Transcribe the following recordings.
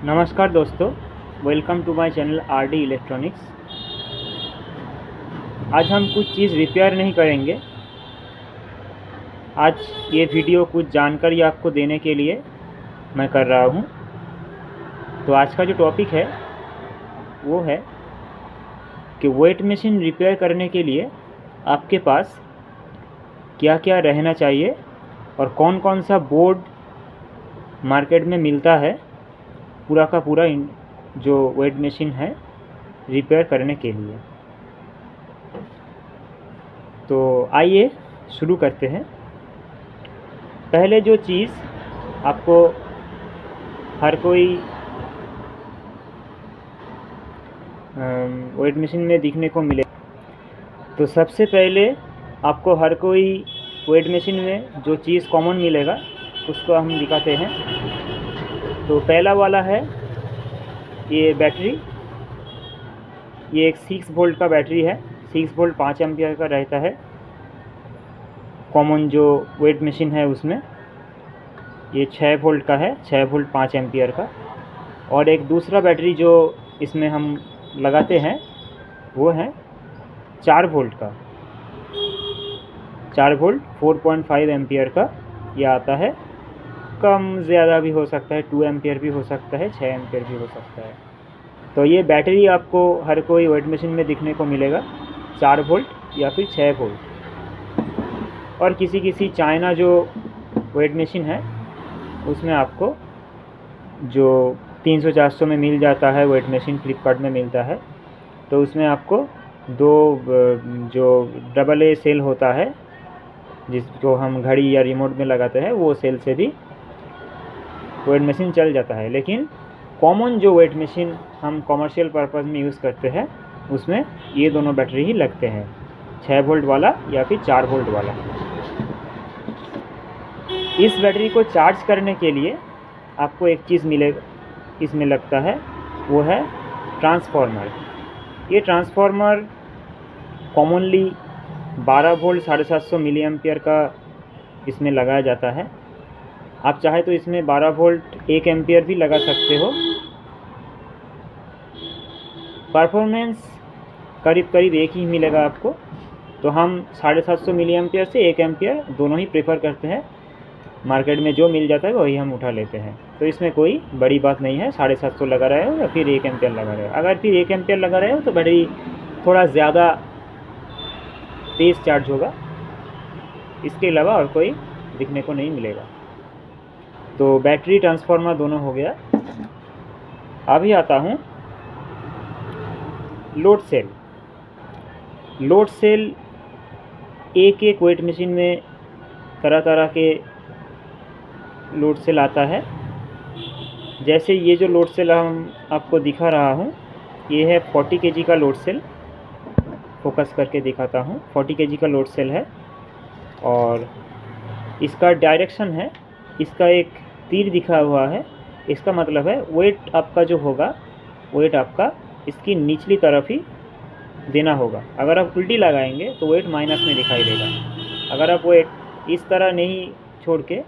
नमस्कार दोस्तों, welcome to my channel RD electronics. आज हम कुछ चीज़ रिपेयर नहीं करेंगे। आज ये वीडियो कुछ जानकारी आपको देने के लिए मैं कर रहा हूँ। तो आज का जो टॉपिक है वो है कि वेट मशीन रिपेयर करने के लिए आपके पास क्या क्या रहना चाहिए और कौन कौन सा बोर्ड मार्केट में मिलता है पूरा का पूरा जो वेट मशीन है रिपेयर करने के लिए। तो आइए शुरू करते हैं। पहले जो चीज़ आपको हर कोई वेट मशीन में दिखने को मिले, तो सबसे पहले आपको हर कोई वेट मशीन में जो चीज़ कॉमन मिलेगा उसको हम दिखाते हैं। तो पहला वाला है ये बैटरी। ये एक 6 वोल्ट का बैटरी है। 6 वोल्ट 5 एम्पियर का रहता है कॉमन जो वेट मशीन है उसमें। ये 6 वोल्ट का है, 6 वोल्ट 5 एम्पियर का। और एक दूसरा बैटरी जो इसमें हम लगाते हैं वो है 4 वोल्ट का। 4 वोल्ट 4.5 एम्पियर का ये आता है। कम ज़्यादा भी हो सकता है, 2 एम्पियर भी हो सकता है, 6 एम्पियर भी हो सकता है। तो ये बैटरी आपको हर कोई वेट मशीन में दिखने को मिलेगा, 4 वोल्ट या फिर 6 वोल्ट। और किसी चाइना जो वेट मशीन है उसमें आपको जो 300-400 में मिल जाता है वेट मशीन, फ्लिपकार्ट में मिलता है। तो उसमें आपको दो जो AA सेल होता है जिसको हम घड़ी या रिमोट में लगाते हैं, वो सेल से भी वेट मशीन चल जाता है। लेकिन कॉमन जो वेट मशीन हम कॉमर्शियल पर्पज़ में यूज़ करते हैं उसमें ये दोनों बैटरी ही लगते हैं, 6 वोल्ट वाला या फिर 4 वोल्ट वाला। इस बैटरी को चार्ज करने के लिए आपको एक चीज़ मिलेगा, इसमें लगता है, वो है ट्रांसफार्मर। ये transformer commonly 12 volt 750 milli ampere का इसमें लगाया जाता है। आप चाहे तो इसमें 12 वोल्ट 1 एम्पियर भी लगा सकते हो। परफॉर्मेंस करीब एक ही मिलेगा आपको। तो हम 750 मिली एम्पियर से 1 एम्पियर दोनों ही प्रेफर करते हैं। मार्केट में जो मिल जाता है वही हम उठा लेते हैं। तो इसमें कोई बड़ी बात नहीं है 750 लगा रहे हो या फिर 1 एम्पियर लगा रहे हो। अगर फिर 1 एम्पियर लगा रहे हो तो बैटरी थोड़ा ज़्यादा तेज़ चार्ज होगा, इसके अलावा और कोई दिखने को नहीं मिलेगा। तो बैटरी ट्रांसफार्मर दोनों हो गया। अभी आता हूँ लोड सेल। लोड सेल एक वेट मशीन में तरह के लोड सेल आता है। जैसे ये जो लोड सेल हम आपको दिखा रहा हूँ, ये है 40 kg का लोड सेल। फोकस करके दिखाता हूँ, 40 kg का लोड सेल है। और इसका डायरेक्शन है, इसका एक तीर दिखा हुआ है। इसका मतलब है वेट आपका जो होगा, वेट आपका इसकी निचली तरफ ही देना होगा। अगर आप उल्टी लगाएंगे तो वेट माइनस में दिखाई देगा। अगर आप वेट इस तरह नहीं छोड़ के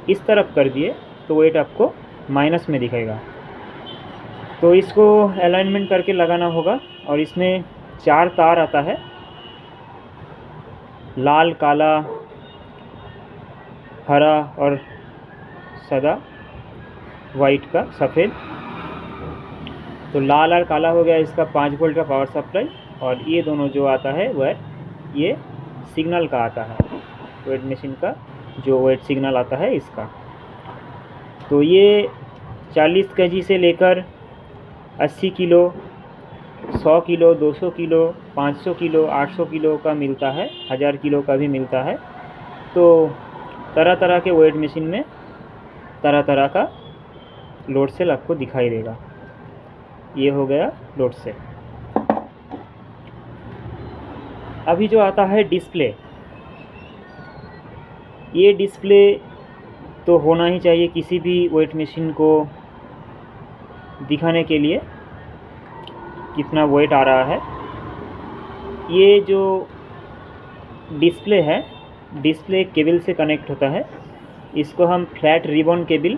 इस तरफ कर दिए तो वेट आपको माइनस में दिखेगा। तो इसको अलाइनमेंट करके लगाना होगा। और इसमें 4 तार आता है, लाल, काला, हरा और सदा वाइट का सफ़ेद। तो लाल और काला हो गया इसका 5 वोल्ट का पावर सप्लाई। और ये दोनों जो आता है वह ये सिग्नल का आता है, वेट मशीन का जो वेट सिग्नल आता है इसका। तो ये 40 kg से लेकर 80 kilo, 100 kilo, 200 kilo, 500 kilo, 800 kilo का मिलता है, 1000 किलो का भी मिलता है। तो तरह के वेट मशीन में तरह का लोड सेल आपको दिखाई देगा। ये हो गया लोड सेल। अभी जो आता है डिस्प्ले। ये डिस्प्ले तो होना ही चाहिए किसी भी वेट मशीन को दिखाने के लिए कितना वेट आ रहा है। ये जो डिस्प्ले है डिस्प्ले केबल से कनेक्ट होता है। इसको हम फ्लैट रिबन केबल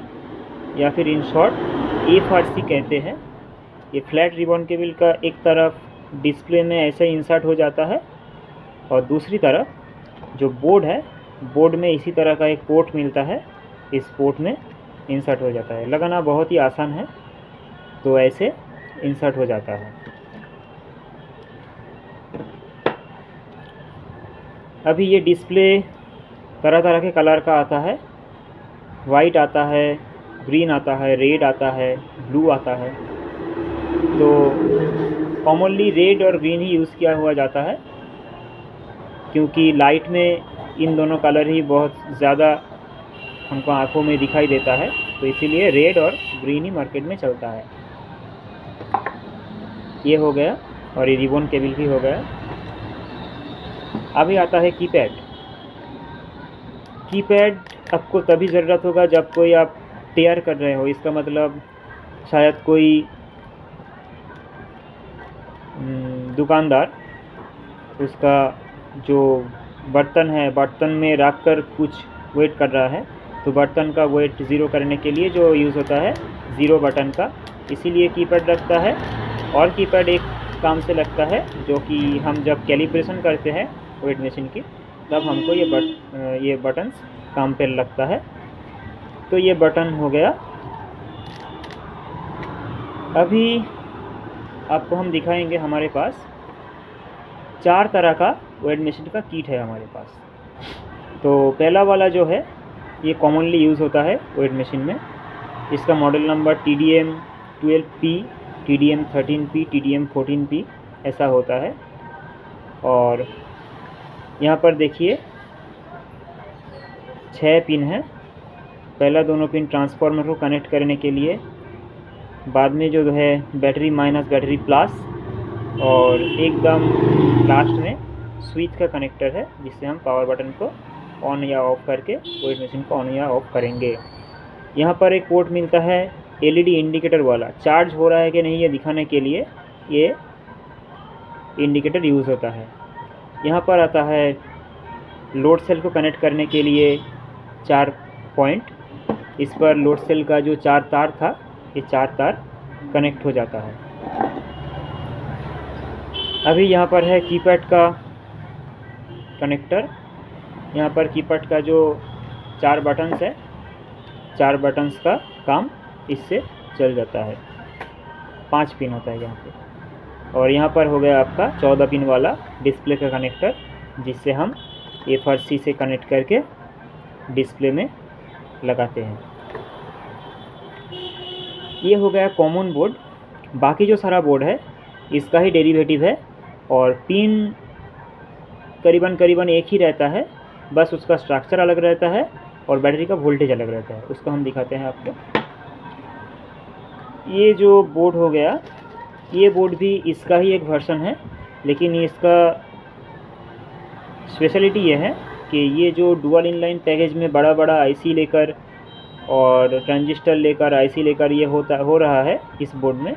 या फिर इन शॉर्ट FRC कहते हैं। ये फ्लैट रिबन केबल का एक तरफ डिस्प्ले में ऐसे इंसर्ट हो जाता है और दूसरी तरफ जो बोर्ड है, बोर्ड में इसी तरह का एक पोर्ट मिलता है, इस पोर्ट में इंसर्ट हो जाता है। लगाना बहुत ही आसान है, तो ऐसे इंसर्ट हो जाता है। अभी ये डिस्प्ले तरह तरह के कलर का आता है, वाइट आता है, ग्रीन आता है, रेड आता है, ब्लू आता है। तो कॉमनली रेड और ग्रीन ही यूज़ किया हुआ जाता है, क्योंकि लाइट में इन दोनों कलर ही बहुत ज़्यादा हमको आँखों में दिखाई देता है, तो इसीलिए रेड और ग्रीन ही मार्केट में चलता है। ये हो गया और ये रिबन केबल भी हो गया। अभी आता है कीपैड। कीपैड आपको तभी ज़रूरत होगा जब कोई आप तैयार कर रहे हो। इसका मतलब शायद कोई दुकानदार उसका जो बर्तन है, बर्तन में रख कर कुछ वेट कर रहा है, तो बर्तन का वेट ज़ीरो करने के लिए जो यूज़ होता है ज़ीरो बटन का, इसीलिए कीपैड रखता है। और कीपैड एक काम से लगता है, जो कि हम जब कैलिब्रेशन करते हैं वेट मशीन की, तब हमको ये बटन्स काम पे लगता है। तो ये बटन हो गया। अभी आपको हम दिखाएंगे, हमारे पास 4 तरह का वेट मशीन का किट है हमारे पास। तो पहला वाला जो है ये कॉमनली यूज़ होता है वेट मशीन में। इसका model number TDM 12P, TDM 13P, TDM 14P ऐसा होता है। और यहाँ पर देखिए 6 पिन है। पहला दोनों पिन ट्रांसफार्मर को कनेक्ट करने के लिए, बाद में जो है बैटरी माइनस बैटरी प्लस, और एकदम लास्ट में स्विच का कनेक्टर है, जिससे हम पावर बटन को ऑन या ऑफ करके वेट मशीन को ऑन या ऑफ करेंगे। यहाँ पर एक पोर्ट मिलता है LED इंडिकेटर वाला, चार्ज हो रहा है कि नहीं ये दिखाने के लिए ये इंडिकेटर यूज़ होता है। यहाँ पर आता है लोड सेल को कनेक्ट करने के लिए 4 पॉइंट। इस पर लोड सेल का जो 4 तार था, ये 4 तार कनेक्ट हो जाता है। अभी यहाँ पर है कीपैड का कनेक्टर। यहाँ पर कीपैड का जो 4 बटन्स है, 4 बटन्स का काम इससे चल जाता है। 5 पिन होता है यहाँ पे। और यहाँ पर हो गया आपका 14 पिन वाला डिस्प्ले का कनेक्टर, जिससे हम FRC से कनेक्ट करके डिस्प्ले में लगाते हैं। ये हो गया कॉमन बोर्ड। बाकी जो सारा बोर्ड है इसका ही डेरिवेटिव है, और पिन करीबन एक ही रहता है, बस उसका स्ट्रक्चर अलग रहता है और बैटरी का वोल्टेज अलग रहता है। उसको हम दिखाते हैं आपको। ये जो बोर्ड हो गया, ये बोर्ड भी इसका ही एक वर्जन है, लेकिन इसका स्पेशलिटी ये है कि ये जो डुअल इनलाइन पैकेज में बड़ा बड़ा IC लेकर और ट्रांजिस्टर लेकर IC लेकर ये हो रहा है इस बोर्ड में,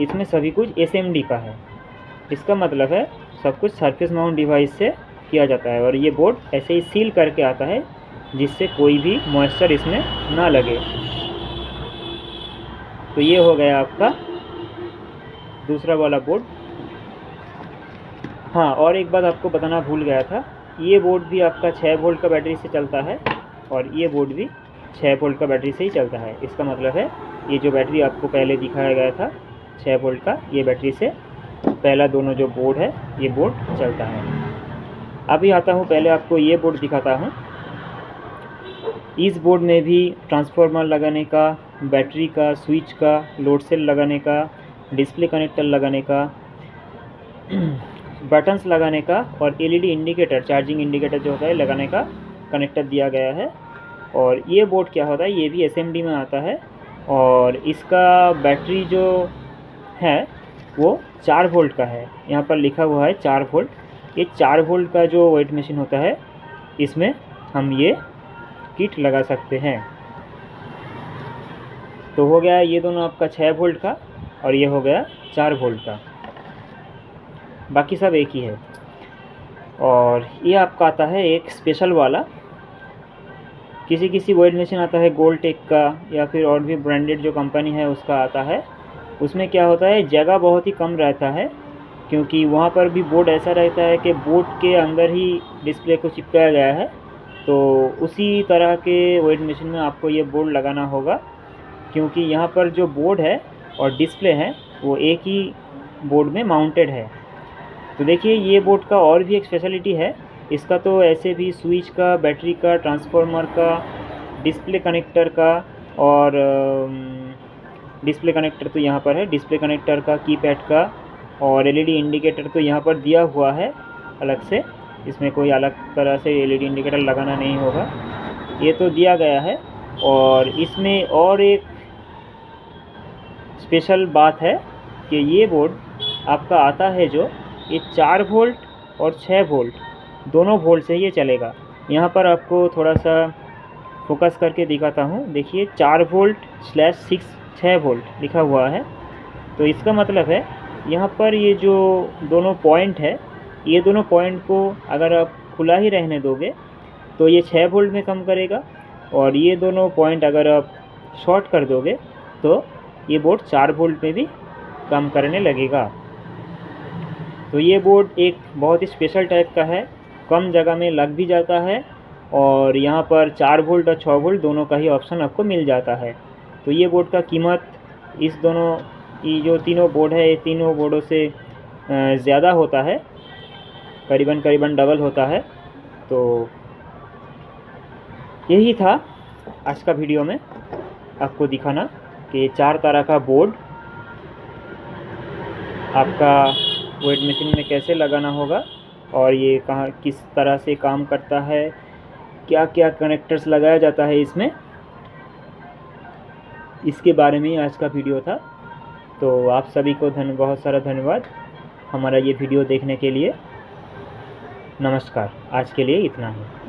इसमें सभी कुछ SMD का है। इसका मतलब है सब कुछ सरफेस माउंट डिवाइस से किया जाता है, और ये बोर्ड ऐसे ही सील करके आता है, जिससे कोई भी मॉइस्चर इसमें ना लगे। तो ये हो गया आपका दूसरा वाला बोर्ड। हाँ, और एक बात आपको बताना भूल गया था, ये बोर्ड भी आपका 6 वोल्ट का बैटरी से चलता है, और ये बोर्ड भी 6 वोल्ट का बैटरी से ही चलता है। इसका मतलब है ये जो बैटरी आपको पहले दिखाया गया था 6 वोल्ट का, ये बैटरी से पहला दोनों जो बोर्ड है ये बोर्ड चलता है। अभी आता हूँ, पहले आपको ये बोर्ड दिखाता हूँ। इस बोर्ड में भी ट्रांसफार्मर लगाने का, बैटरी का, स्विच का, लोड सेल लगाने का, डिस्प्ले कनेक्टर लगाने का, बटन्स लगाने का और LED इंडिकेटर, चार्जिंग इंडिकेटर जो होता है लगाने का कनेक्टर दिया गया है। और ये बोर्ड क्या होता है, ये भी SMD में आता है, और इसका बैटरी जो है वो 4 वोल्ट का है। यहाँ पर लिखा हुआ है 4 वोल्ट। ये 4 वोल्ट का जो वेट मशीन होता है, इसमें हम ये किट लगा सकते हैं। तो हो गया ये दोनों आपका 6 वोल्ट का, और ये हो गया 4 वोल्ट का। बाकी सब एक ही है। और ये आपका आता है एक स्पेशल वाला, किसी किसी वेट मशीन आता है गोल्डटेक का या फिर और भी ब्रांडेड जो कंपनी है उसका आता है। उसमें क्या होता है, जगह बहुत ही कम रहता है, क्योंकि वहाँ पर भी बोर्ड ऐसा रहता है कि बोर्ड के अंदर ही डिस्प्ले को चिपकाया गया है। तो उसी तरह के वेट मशीन में आपको ये बोर्ड लगाना होगा, क्योंकि यहाँ पर जो बोर्ड है और डिस्प्ले है वो एक ही बोर्ड में माउंटेड है। तो देखिए ये बोर्ड का और भी एक स्पेशलिटी है, इसका तो ऐसे भी स्विच का, बैटरी का, ट्रांसफार्मर का, डिस्प्ले कनेक्टर का और डिस्प्ले कनेक्टर तो यहाँ पर है, डिस्प्ले कनेक्टर का, कीपैड का और एलईडी इंडिकेटर तो यहाँ पर दिया हुआ है अलग से। इसमें कोई अलग तरह से एलईडी इंडिकेटर लगाना नहीं होगा, ये तो दिया गया है। और इसमें और एक स्पेशल बात है कि ये बोर्ड आपका आता है जो, ये 4 वोल्ट और 6 वोल्ट दोनों वोल्ट से ये चलेगा। यहाँ पर आपको थोड़ा सा फोकस करके दिखाता हूँ, देखिए 4 वोल्ट/6 वोल्ट लिखा हुआ है। तो इसका मतलब है यहाँ पर ये जो दोनों पॉइंट है, ये दोनों पॉइंट को अगर आप खुला ही रहने दोगे तो ये 6 वोल्ट में कम करेगा, और ये दोनों पॉइंट अगर आप शॉर्ट कर दोगे तो ये बोर्ड 4 वोल्ट में भी कम करने लगेगा। तो ये बोर्ड एक बहुत ही स्पेशल टाइप का है, कम जगह में लग भी जाता है, और यहाँ पर 4 वोल्ट और 6 वोल्ट दोनों का ही ऑप्शन आपको मिल जाता है। तो ये बोर्ड का कीमत इस दोनों, ये जो तीनों बोर्ड है, ये तीनों बोर्डों से ज़्यादा होता है, करीबन डबल होता है। तो यही था आज का वीडियो में आपको दिखाना कि 4 तरह का बोर्ड आपका वेट मशीन में कैसे लगाना होगा, और ये कहाँ किस तरह से काम करता है, क्या क्या कनेक्टर्स लगाया जाता है इसमें, इसके बारे में आज का वीडियो था। तो आप सभी को बहुत सारा धन्यवाद हमारा ये वीडियो देखने के लिए। नमस्कार, आज के लिए इतना ही।